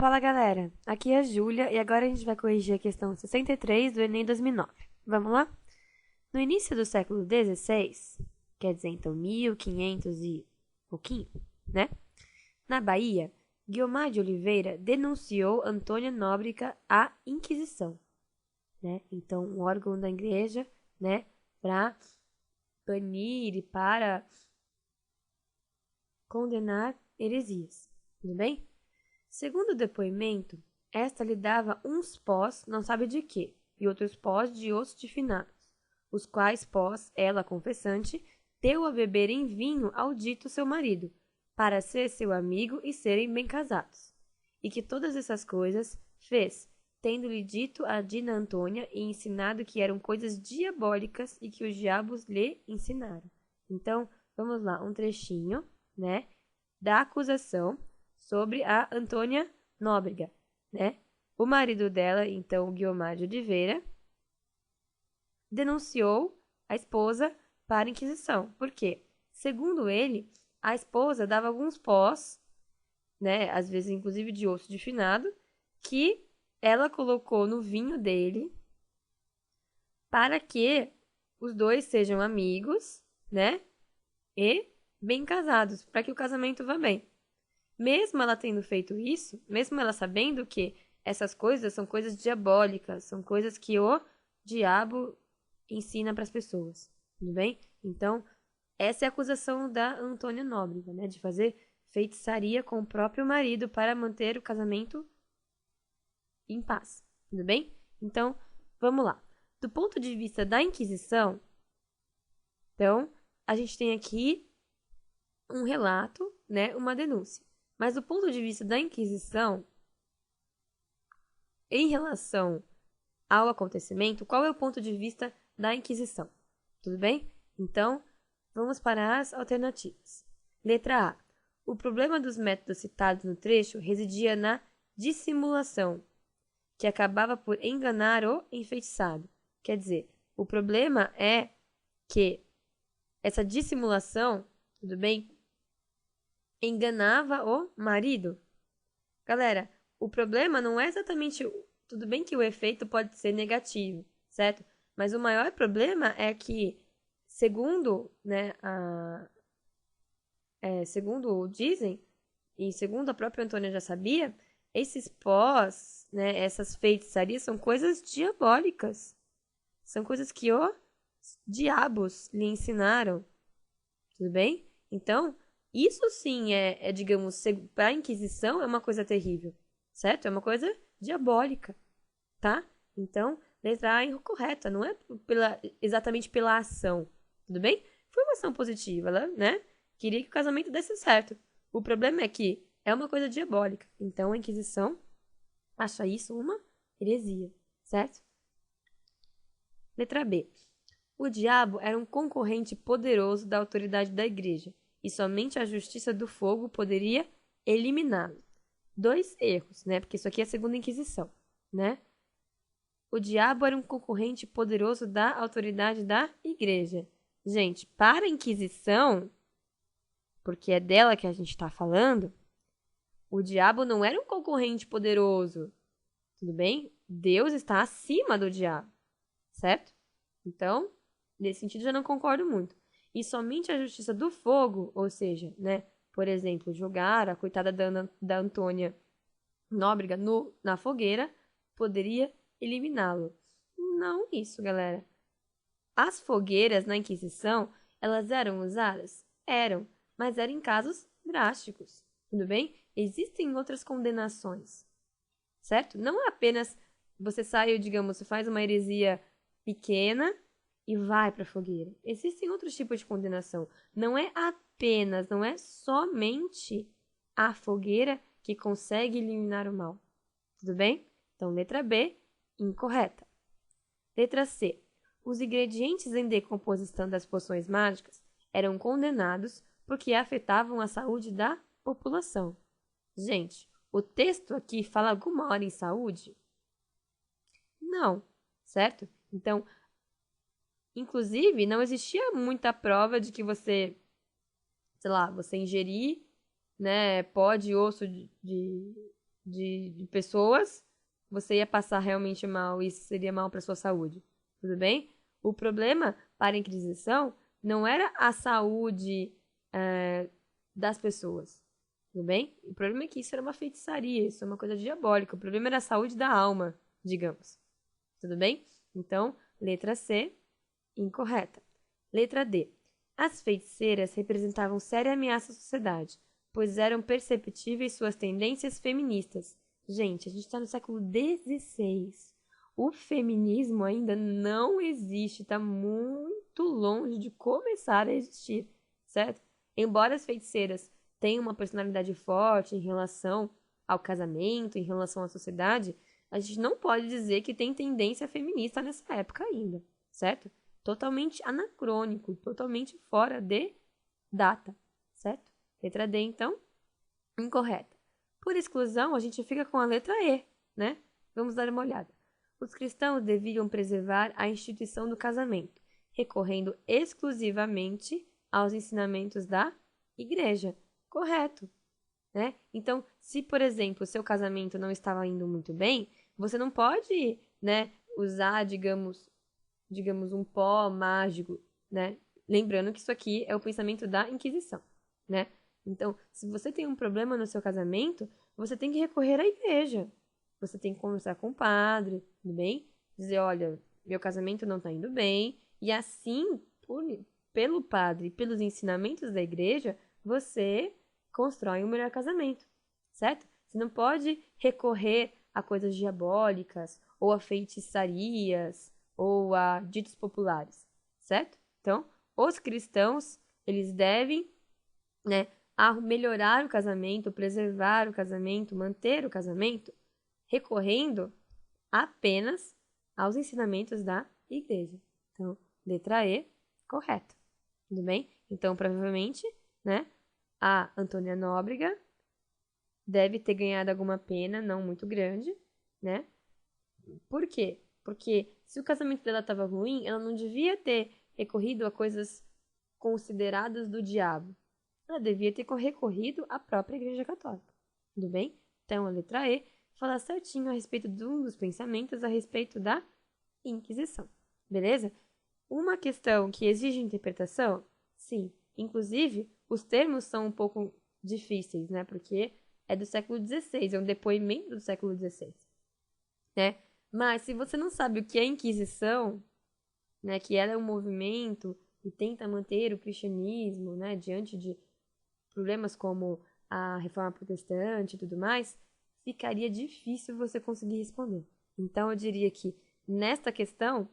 Fala galera, aqui é a Júlia e agora a gente vai corrigir a questão 63 do Enem 2009. Vamos lá? No início do século XVI, quer dizer então 1500 e pouquinho, né? Na Bahia, Guiomar de Oliveira denunciou Antônia Nóbrega à Inquisição, né? Então, um órgão da igreja, né, para banir e para condenar heresias, tudo bem? Segundo o depoimento, esta lhe dava uns pós, não sabe de quê, e outros pós de osso de finados, os quais pós, ela, confessante, deu a beber em vinho ao dito seu marido, para ser seu amigo e serem bem casados. E que todas essas coisas fez, tendo-lhe dito a Dina Antônia e ensinado que eram coisas diabólicas e que os diabos lhe ensinaram. Então, vamos lá, um trechinho, né, da acusação sobre a Antônia Nóbrega, né? O marido dela, então, Guiomar de Oliveira, denunciou a esposa para a Inquisição. Por quê? Segundo ele, a esposa dava alguns pós, né, às vezes inclusive de osso de finado, que ela colocou no vinho dele para que os dois sejam amigos, né, e bem casados, para que o casamento vá bem. Mesmo ela tendo feito isso, mesmo ela sabendo que essas coisas são coisas diabólicas, são coisas que o diabo ensina para as pessoas, tudo bem? Então, essa é a acusação da Antônia Nóbrega, né, de fazer feitiçaria com o próprio marido para manter o casamento em paz, tudo bem? Então, vamos lá. Do ponto de vista da Inquisição, então, a gente tem aqui um relato, né, uma denúncia. Mas do ponto de vista da Inquisição, em relação ao acontecimento, qual é o ponto de vista da Inquisição? Tudo bem? Então, vamos para as alternativas. Letra A. O problema dos métodos citados no trecho residia na dissimulação, que acabava por enganar o enfeitiçado. Quer dizer, o problema é que essa dissimulação, tudo bem, enganava o marido. Galera, o problema não é exatamente... Tudo bem que o efeito pode ser negativo, certo? Mas o maior problema é que, segundo, né, segundo dizem, e segundo a própria Antônia já sabia, esses pós, né, essas feitiçarias são coisas diabólicas. São coisas que os diabos lhe ensinaram. Tudo bem? Então, isso sim digamos, para a Inquisição é uma coisa terrível, certo? É uma coisa diabólica, tá? Então, letra A é incorreta, não é exatamente pela ação, tudo bem? Foi uma ação positiva, ela, né? Queria que o casamento desse certo. O problema é que é uma coisa diabólica. Então, a Inquisição acha isso uma heresia, certo? Letra B. O diabo era um concorrente poderoso da autoridade da igreja, e somente a justiça do fogo poderia eliminá-lo. Dois erros, né? Porque isso aqui é a segunda Inquisição, né? O diabo era um concorrente poderoso da autoridade da igreja. Gente, para a Inquisição, porque é dela que a gente está falando, o diabo não era um concorrente poderoso, tudo bem? Deus está acima do diabo, certo? Então, nesse sentido, já não concordo muito. E somente a justiça do fogo, ou seja, né, por exemplo, jogar a coitada da Antônia Nóbrega na fogueira, poderia eliminá-lo. Não isso, galera. As fogueiras na Inquisição, elas eram usadas? Eram, mas eram em casos drásticos, tudo bem? Existem outras condenações, certo? Não é apenas você sai, digamos, você faz uma heresia pequena e vai para a fogueira. Existem outros tipos de condenação. Não é apenas, não é somente a fogueira que consegue eliminar o mal. Tudo bem? Então, letra B, incorreta. Letra C. Os ingredientes em decomposição das poções mágicas eram condenados porque afetavam a saúde da população. Gente, o texto aqui fala alguma hora em saúde? Não, certo? Então, inclusive, não existia muita prova de que você, sei lá, você ingerir, né, pó de osso de de pessoas, você ia passar realmente mal e isso seria mal para sua saúde. Tudo bem? O problema para a Inquisição não era a saúde das pessoas. Tudo bem? O problema é que isso era uma feitiçaria, isso é uma coisa diabólica. O problema era a saúde da alma, digamos. Tudo bem? Então, letra C, incorreta. Letra D. As feiticeiras representavam séria ameaça à sociedade, pois eram perceptíveis suas tendências feministas. Gente, a gente está no século XVI. O feminismo ainda não existe, está muito longe de começar a existir, certo? Embora as feiticeiras tenham uma personalidade forte em relação ao casamento, em relação à sociedade, a gente não pode dizer que tem tendência feminista nessa época ainda, certo? Totalmente anacrônico, totalmente fora de data, certo? Letra D, então, incorreta. Por exclusão, a gente fica com a letra E, né? Vamos dar uma olhada. Os cristãos deviam preservar a instituição do casamento, recorrendo exclusivamente aos ensinamentos da igreja. Correto, né? Então, se, por exemplo, o seu casamento não estava indo muito bem, você não pode, né, usar, digamos, um pó mágico, né? Lembrando que isso aqui é o pensamento da Inquisição, né? Então, se você tem um problema no seu casamento, você tem que recorrer à igreja. Você tem que conversar com o padre, tudo bem? Dizer, olha, meu casamento não está indo bem. E assim, pelo padre, pelos ensinamentos da igreja, você constrói um melhor casamento, certo? Você não pode recorrer a coisas diabólicas, ou a feitiçarias, ou a ditos populares, certo? Então, os cristãos, eles devem, né, melhorar o casamento, preservar o casamento, manter o casamento, recorrendo apenas aos ensinamentos da igreja. Então, letra E, correto. Tudo bem? Então, provavelmente, né, a Antônia Nóbrega deve ter ganhado alguma pena, não muito grande, né? Por quê? Porque se o casamento dela estava ruim, ela não devia ter recorrido a coisas consideradas do diabo. Ela devia ter recorrido à própria Igreja Católica. Tudo bem? Então, a letra E fala certinho a respeito de um dos pensamentos a respeito da Inquisição. Beleza? Uma questão que exige interpretação? Sim. Inclusive, os termos são um pouco difíceis, né? Porque é do século XVI, é um depoimento do século XVI, né? Mas se você não sabe o que é Inquisição, né, que ela é um movimento e tenta manter o cristianismo, né, diante de problemas como a reforma protestante e tudo mais, ficaria difícil você conseguir responder. Então, eu diria que, nesta questão,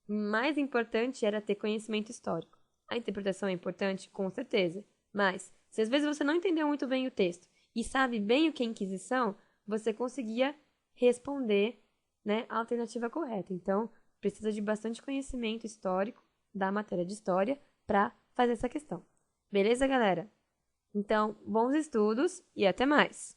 mais importante era ter conhecimento histórico. A interpretação é importante, com certeza, mas se às vezes você não entendeu muito bem o texto e sabe bem o que é Inquisição, você conseguia responder, né, a alternativa correta. Então, precisa de bastante conhecimento histórico da matéria de história para fazer essa questão. Beleza, galera? Então, bons estudos e até mais!